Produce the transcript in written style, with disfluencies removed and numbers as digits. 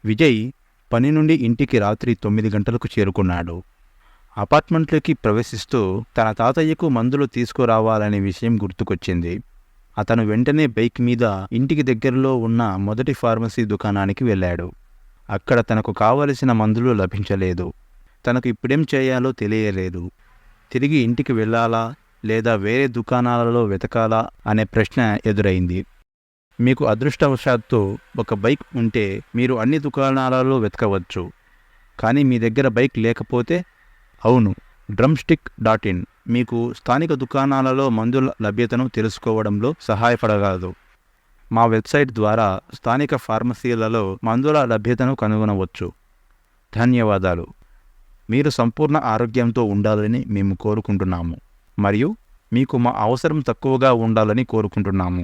విజయ్ పని నుండి ఇంటికి రాత్రి 9 గంటలకు చేరుకున్నాడు. అపార్ట్మెంట్లోకి ప్రవేశిస్తూ తన తాతయ్యకు మందులు తీసుకురావాలనే విషయం గుర్తుకొచ్చింది. అతను వెంటనే బైక్ మీద ఇంటికి దగ్గరలో ఉన్న మొదటి ఫార్మసీ దుకాణానికి వెళ్ళాడు. అక్కడ తనకు కావలసిన మందులు లభించలేదు. తనకు ఇప్పుడేం చేయాలో తెలియలేదు. తిరిగి ఇంటికి వెళ్ళాలా లేదా వేరే దుకాణాలలో వెతకాలా అనే ప్రశ్న ఎదురైంది. మీకు అదృష్టవశాత్తు ఒక బైక్ ఉంటే మీరు అన్ని దుకాణాలలో వెతకవచ్చు. కానీ మీ దగ్గర బైక్ లేకపోతే, అవును, drumstick.in మీకు స్థానిక దుకాణాలలో మందుల లభ్యతను తెలుసుకోవడంలో సహాయపడగలదు. మా వెబ్సైట్ ద్వారా స్థానిక ఫార్మసీలలో మందుల లభ్యతను కనుగొనవచ్చు. ధన్యవాదాలు. మీరు సంపూర్ణ ఆరోగ్యంతో ఉండాలని మేము కోరుకుంటున్నాము మరియు మీకు మా అవసరం తక్కువగా ఉండాలని కోరుకుంటున్నాము.